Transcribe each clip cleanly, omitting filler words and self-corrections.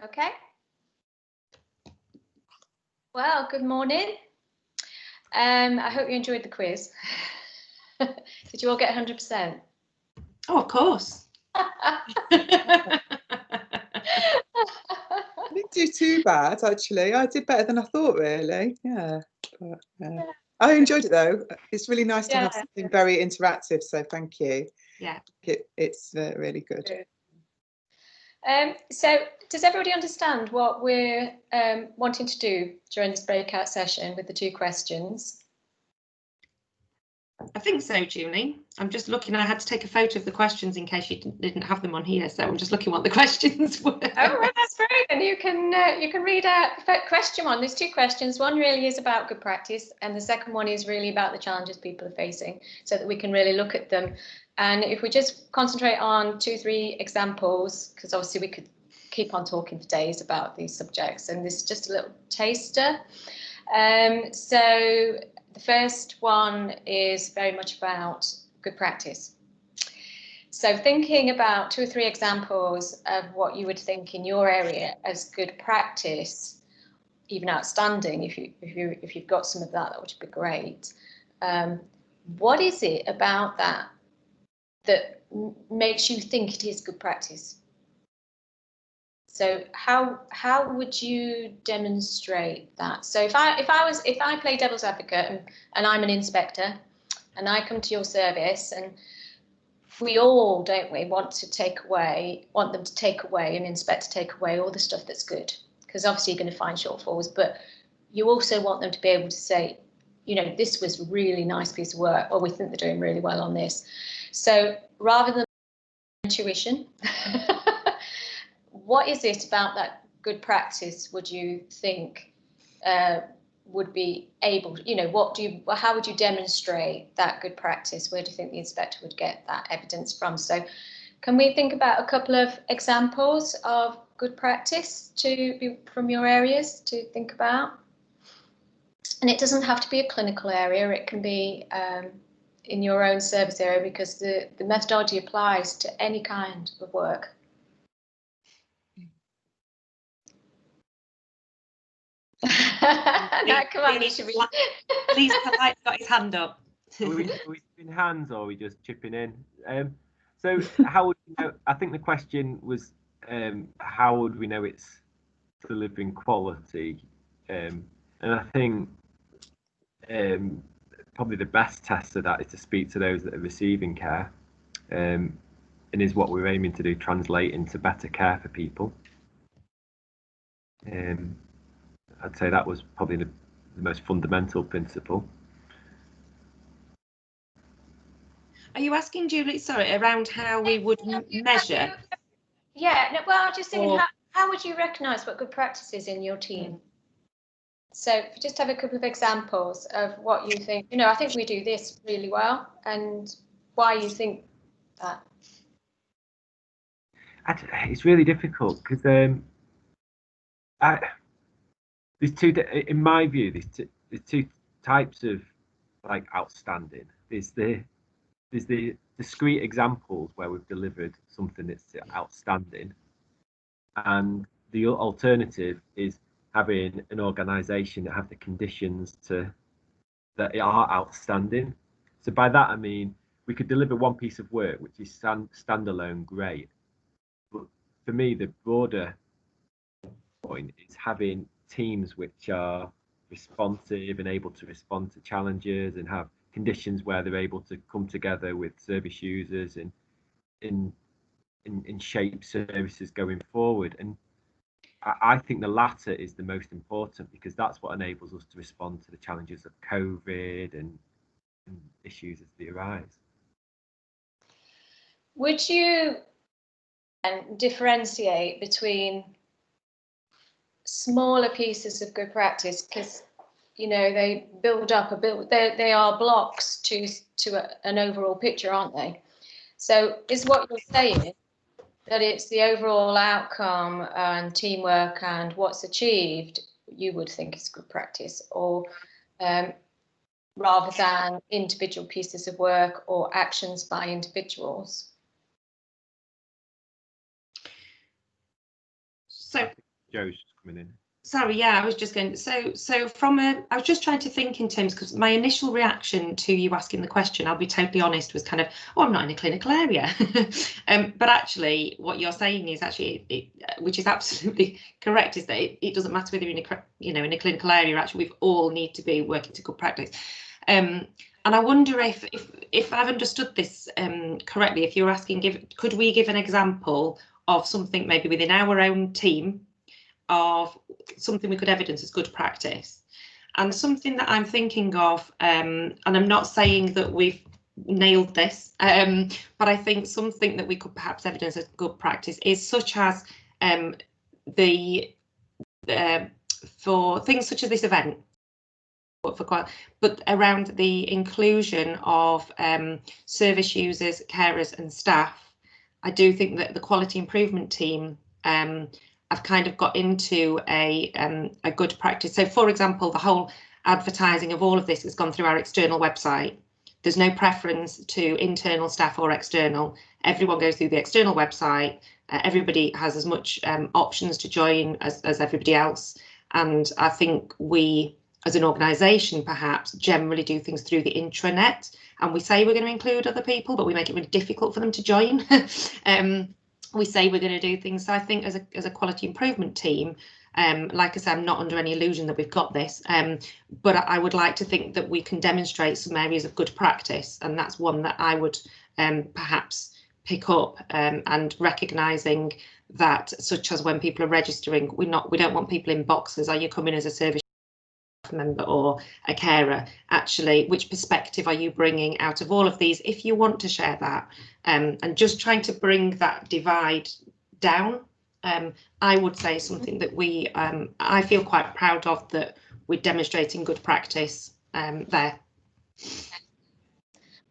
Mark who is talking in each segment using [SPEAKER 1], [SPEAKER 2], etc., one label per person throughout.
[SPEAKER 1] Okay. Well, good morning. I hope you enjoyed the quiz. Did you all get 100%?
[SPEAKER 2] Oh, of course.
[SPEAKER 3] I didn't do too bad, actually. I did better than I thought, really. Yeah. But, I enjoyed it, though. It's really nice to have something very interactive, so thank you.
[SPEAKER 2] Yeah.
[SPEAKER 3] It's really good.
[SPEAKER 1] So does everybody understand what we're wanting to do during this breakout session with the 2 questions?
[SPEAKER 2] I think so, Julie. I'm just looking. I had to take a photo of the questions in case you didn't have them on here, so I'm just looking what the questions were.
[SPEAKER 1] Oh, right, that's great. And you can read out question 1. There's 2 questions. One really is about good practice, and the second one is really about the challenges people are facing, so that we can really look at them. And if we just concentrate on 2-3 examples, because obviously we could keep on talking for days about these subjects, and this is just a little taster. So the first one is very much about good practice. So thinking about 2 or 3 examples of what you would think in your area as good practice, even outstanding, if you've got some of that would be great. What is it about that makes you think it is good practice? So how would you demonstrate that? So if I play devil's advocate and I'm an inspector and I come to your service, and we all, don't we, want them to take away and inspect to take away all the stuff that's good, because obviously you're going to find shortfalls, but you also want them to be able to say, you know, this was a really nice piece of work, or we think they're doing really well on this. So rather than intuition, what is it about that good practice would you think would be able, you know, how would you demonstrate that good practice? Where do you think the inspector would get that evidence from? So can we think about a couple of examples of good practice from your areas to think about? And it doesn't have to be a clinical area, it can be in your own service area, because the methodology applies to any kind of work. No, come on, you should be.
[SPEAKER 2] Please, Polite's got his hand up.
[SPEAKER 4] Are we in hands, or are we just chipping in? So how would you know? I think the question was, how would we know it's delivering quality? And I think probably the best test of that is to speak to those that are receiving care, and is what we're aiming to do translate into better care for people. I'd say that was probably the most fundamental principle.
[SPEAKER 2] Are you asking, Julie, sorry, around how we would measure?
[SPEAKER 1] Yeah, no, well, I'm just thinking, how would you recognise what good practice is in your team? So if you just have a couple of examples of what you think, you know, I think we do this really well, and why you think that.
[SPEAKER 4] It's really difficult, because there's in my view, there's 2 types of like outstanding. There's the discrete examples where we've delivered something that's outstanding, and the alternative is having an organisation that have the conditions that are outstanding. So by that I mean we could deliver one piece of work which is standalone, great, but for me the broader point is having teams which are responsive and able to respond to challenges, and have conditions where they're able to come together with service users and in shape services going forward. And I think the latter is the most important, because that's what enables us to respond to the challenges of COVID and issues as they arise.
[SPEAKER 1] Would you differentiate between smaller pieces of good practice, because you know they build up they are blocks to an overall picture, aren't they? So is what you're saying that it's the overall outcome and teamwork and what's achieved you would think is good practice, or rather than individual pieces of work or actions by individuals?
[SPEAKER 2] So
[SPEAKER 4] Joe's just coming in.
[SPEAKER 2] Sorry, yeah, I was just going. So from I was just trying to think in terms, because my initial reaction to you asking the question, I'll be totally honest, was kind of, oh, I'm not in a clinical area. But actually, what you're saying is actually, which is absolutely correct, is that it doesn't matter whether you're in a clinical area. Actually, we all need to be working to good practice. And I wonder if I've understood this correctly. If you're asking, could we give an example of something maybe within our own team, of something we could evidence as good practice? And something that I'm thinking of, and I'm not saying that we've nailed this, but I think something that we could perhaps evidence as good practice is such as for things such as this event, but around the inclusion of service users, carers and staff. I do think that the quality improvement team I've kind of got into a good practice. So, for example, the whole advertising of all of this has gone through our external website. There's no preference to internal staff or external. Everyone goes through the external website. Everybody has as much options to join as everybody else. And I think we, as an organisation, perhaps generally do things through the intranet. And we say we're going to include other people, but we make it really difficult for them to join. We say we're going to do things. So I think as a quality improvement team, like I said, I'm not under any illusion that we've got this, but I would like to think that we can demonstrate some areas of good practice, and that's one that I would perhaps pick up, and recognising that, such as when people are registering, we don't want people in boxes. Are you coming as a service member or a carer? Actually, which perspective are you bringing out of all of these, if you want to share that, and just trying to bring that divide down. I would say something that I feel quite proud of, that we're demonstrating good practice there.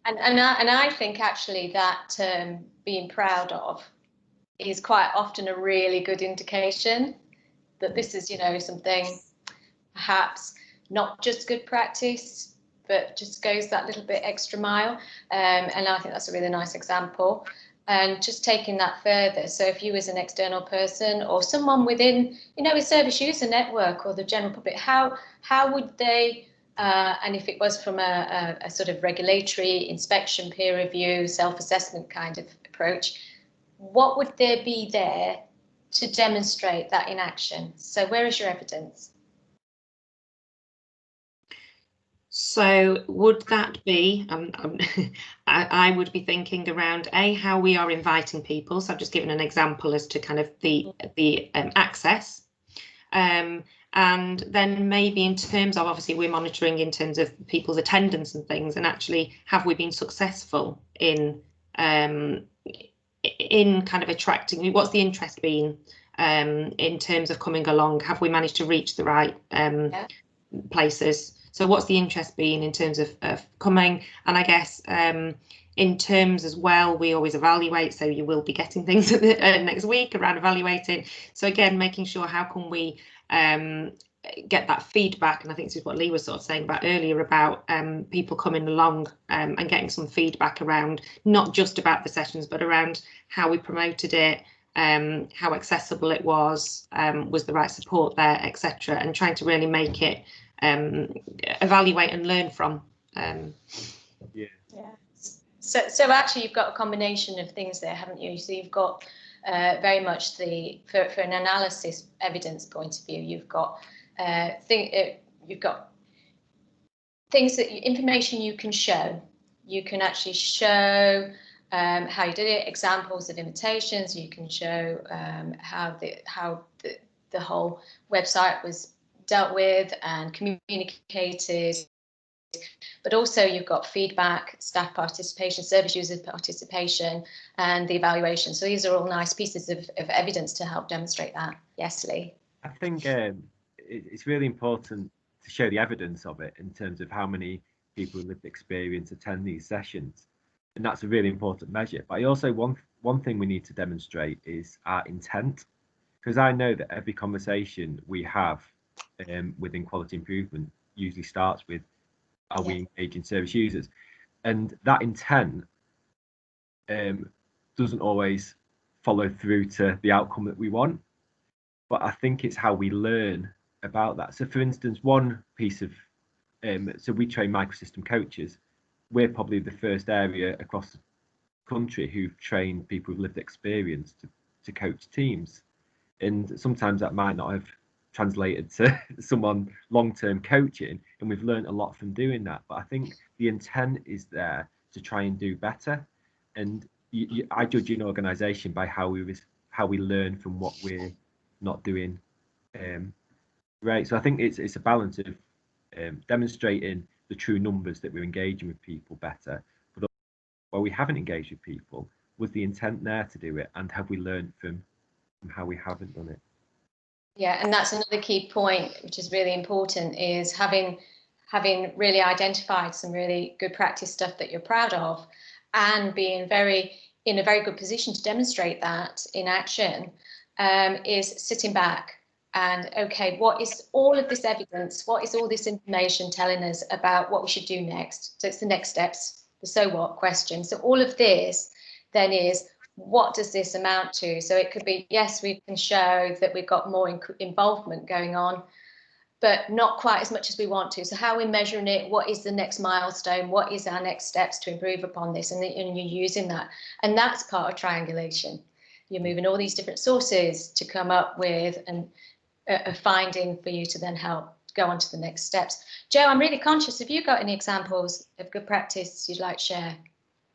[SPEAKER 1] And I think actually that being proud of is quite often a really good indication that this is, something perhaps not just good practice, but just goes that little bit extra mile. And I think that's a really nice example. And just taking that further, so if you as an external person or someone within, a service user network or the general public, how would they, and if it was from a sort of regulatory inspection, peer review, self-assessment kind of approach, what would there be there to demonstrate that in action? So where is your evidence?
[SPEAKER 2] So would that be, I would be thinking around how we are inviting people. So I've just given an example as to kind of the access. And then maybe in terms of, obviously we're monitoring in terms of people's attendance and things, and actually have we been successful in kind of attracting, what's the interest been in terms of coming along? Have we managed to reach the right places? So what's the interest been in terms of coming? And I guess in terms as well, we always evaluate. So you will be getting things next week around evaluating. So again, making sure how can we get that feedback. And I think this is what Lee was sort of saying about earlier about people coming along and getting some feedback around, not just about the sessions, but around how we promoted it, how accessible it was the right support there, etc. And trying to really make it evaluate and learn from.
[SPEAKER 1] So actually you've got a combination of things there, haven't you? So you've got very much for an analysis evidence point of view, you've got things that information you can show. You can actually show how you did it, examples of limitations. You can show how the whole website was dealt with and communicated, but also you've got feedback, staff participation, service user participation, and the evaluation. So these are all nice pieces of evidence to help demonstrate that. Yes, Lee?
[SPEAKER 4] I think it's really important to show the evidence of it in terms of how many people with lived experience attend these sessions, and that's a really important measure. But I also one thing we need to demonstrate is our intent, because I know that every conversation we have within quality improvement usually starts with, are we engaging service users? And that intent doesn't always follow through to the outcome that we want. but I think it's how we learn about that. So for instance, one piece of so we train microsystem coaches. We're probably the first area across the country who've trained people with lived experience to coach teams, and sometimes that might not have translated to someone long-term coaching, and we've learned a lot from doing that. But I think the intent is there to try and do better, and I judge an organisation by how we learn from what we're not doing right. So I think it's a balance of demonstrating the true numbers that we're engaging with people better, but while we haven't engaged with people, was the intent there to do it, and have we learned from how we haven't done it?
[SPEAKER 1] Yeah, and that's another key point, which is really important, is having really identified some really good practice stuff that you're proud of, and being in a very good position to demonstrate that in action, is sitting back and, okay, what is all of this evidence? What is all this information telling us about what we should do next? So it's the next steps, the so what question. So all of this then is, what does this amount to? So it could be, yes, we can show that we've got more involvement going on, but not quite as much as we want to. So how are we measuring it? What is the next milestone? What is our next steps to improve upon this? And you're using that. And that's part of triangulation. You're moving all these different sources to come up with a finding for you to then help go on to the next steps. Jo, I'm really conscious. Have you got any examples of good practice you'd like to share?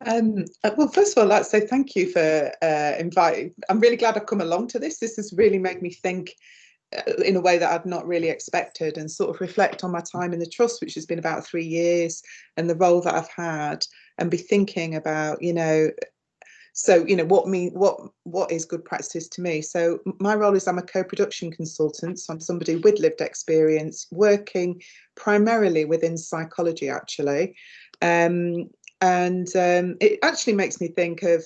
[SPEAKER 3] Well, first of all, I'd like to say thank you for inviting. I'm really glad I've come along to this. This has really made me think in a way that I'd not really expected, and sort of reflect on my time in the trust, which has been about 3 years, and the role that I've had, and be thinking about, so what is good practice to me. So my role is I'm a co-production consultant, so I'm somebody with lived experience working primarily within psychology, actually. It actually makes me think of,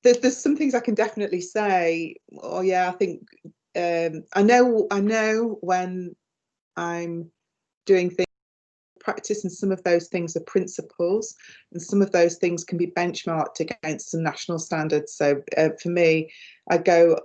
[SPEAKER 3] there's some things I can definitely say, oh yeah, I think I know when I'm doing things practice, and some of those things are principles, and some of those things can be benchmarked against some national standards. So for me, I go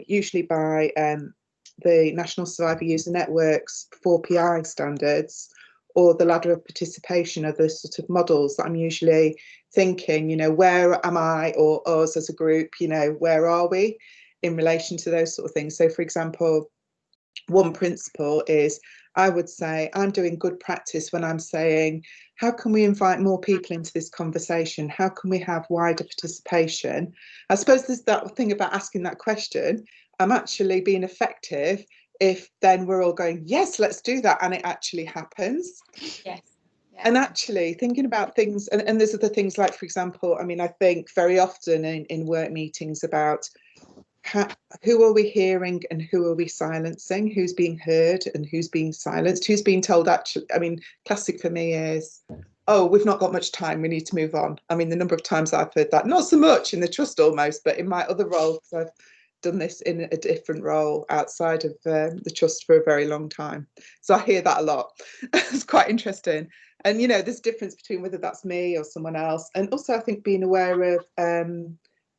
[SPEAKER 3] usually by the National Survivor User Network's 4PI standards, or the ladder of participation, are the sort of models that I'm usually thinking, where am I, or us as a group, where are we in relation to those sort of things. So for example, one principle is, I would say I'm doing good practice when I'm saying, how can we invite more people into this conversation? How can we have wider participation? I suppose there's that thing about asking that question. I'm actually being effective if then we're all going, yes, let's do that, and it actually happens.
[SPEAKER 1] Yes. Yeah.
[SPEAKER 3] And actually thinking about things, and there's other things like, for example, I think very often in work meetings about who are we hearing and who are we silencing, who's being heard and who's being silenced, who's being told, actually, classic for me is, oh, we've not got much time, we need to move on. The number of times I've heard that, not so much in the trust almost, but in my other role, because I've done this in a different role outside of the trust for a very long time. So I hear that a lot. It's quite interesting. And, there's a difference between whether that's me or someone else. And also I think being aware of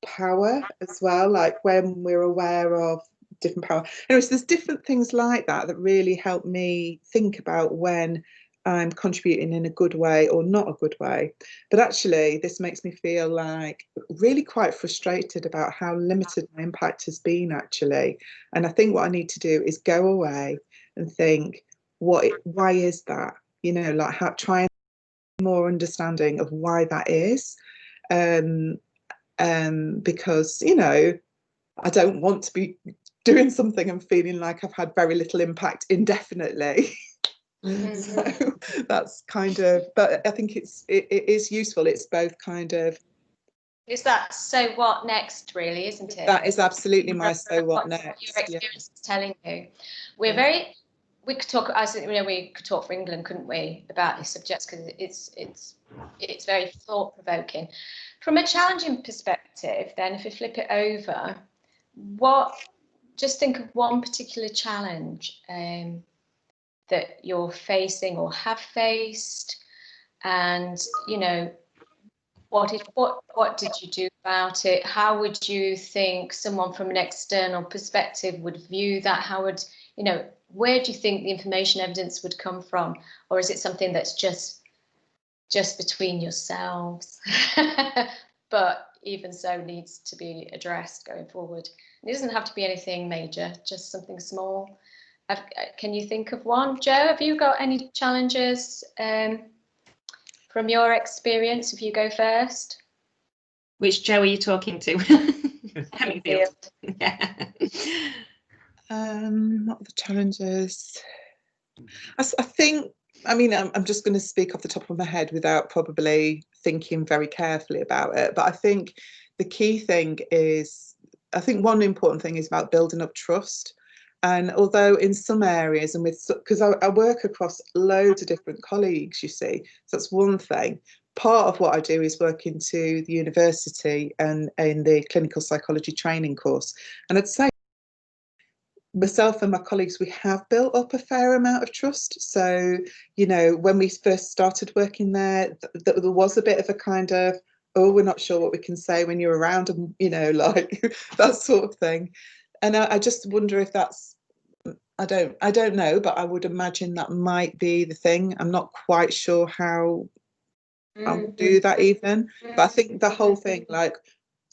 [SPEAKER 3] power as well, like when we're aware of different power. Anyways, there's different things like that that really help me think about when I'm contributing in a good way or not a good way. But actually, this makes me feel like really quite frustrated about how limited my impact has been, actually. And I think what I need to do is go away and think, why is that? Try and more understanding of why that is. Because I don't want to be doing something and feeling like I've had very little impact indefinitely. So that's kind of, but I think it is useful. It's both kind of,
[SPEAKER 1] is that so what next, really, isn't it?
[SPEAKER 3] That is absolutely my so what next.
[SPEAKER 1] Your experience is telling you. We could talk, as we could talk for England, couldn't we, about this subject, because it's very thought provoking. From a challenging perspective, then, if we flip it over, just think of one particular challenge that you're facing or have faced, and what did you do about it? How would you think someone from an external perspective would view that? How would, where do you think the information evidence would come from? Or is it something that's just between yourselves? But even so needs to be addressed going forward. It doesn't have to be anything major, just something small. Can you think of one? Jo, have you got any challenges from your experience? If you go first.
[SPEAKER 2] Which Jo are you talking to? Hemmingfield. Yeah.
[SPEAKER 3] What are the challenges? I think, I mean, I'm just going to speak off the top of my head without probably thinking very carefully about it. But I think the key thing is, I think one important thing is about building up trust. And although in some areas, and because I work across loads of different colleagues, you see, so that's one thing. Part of what I do is work into the university and in the clinical psychology training course. And I'd say myself and my colleagues, we have built up a fair amount of trust. So, when we first started working there, there was a bit of a kind of, oh, we're not sure what we can say when you're around, and like that sort of thing. And I just wonder if that's, I don't know, but I would imagine that might be the thing. I'm not quite sure how I would do that even, but I think the whole thing, like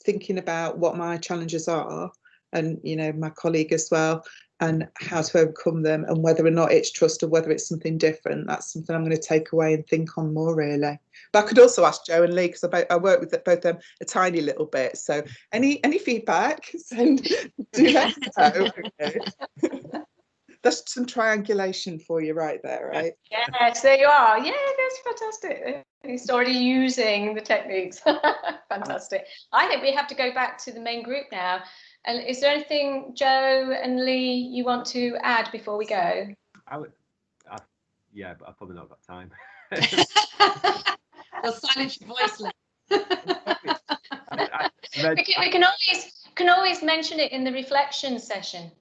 [SPEAKER 3] thinking about what my challenges are, and my colleague as well, and how to overcome them, and whether or not it's trust or whether it's something different, that's something I'm going to take away and think on more, really. But I could also ask Jo and Lee, because I work with both them a tiny little bit, so any feedback, do let me know. Okay. That's some triangulation for you right there, right?
[SPEAKER 1] Yes, there you are. Yeah, that's fantastic. He's already using the techniques. Fantastic. I think we have to go back to the main group now. And is there anything, Jo and Lee, you want to add before we go?
[SPEAKER 4] Yeah, but I've probably not got time.
[SPEAKER 2] Well, silence your voice, Lee.
[SPEAKER 1] We can always mention it in the reflection session.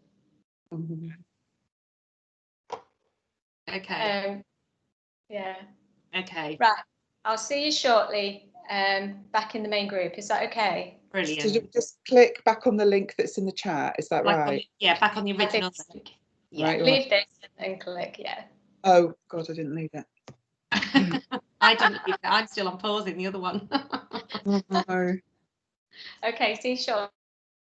[SPEAKER 2] Okay.
[SPEAKER 1] Yeah.
[SPEAKER 2] Okay.
[SPEAKER 1] Right. I'll see you shortly. Back in the main group. Is that okay?
[SPEAKER 2] Brilliant.
[SPEAKER 3] Did you just click back on the link that's in the chat? Is that right?
[SPEAKER 2] Back on the original link.
[SPEAKER 1] Yeah.
[SPEAKER 3] Right,
[SPEAKER 1] leave this and click. Yeah.
[SPEAKER 3] Oh God, I didn't leave it.
[SPEAKER 2] I didn't leave it. I'm still on pause in the other one.
[SPEAKER 3] Oh, no.
[SPEAKER 1] Okay. See you shortly.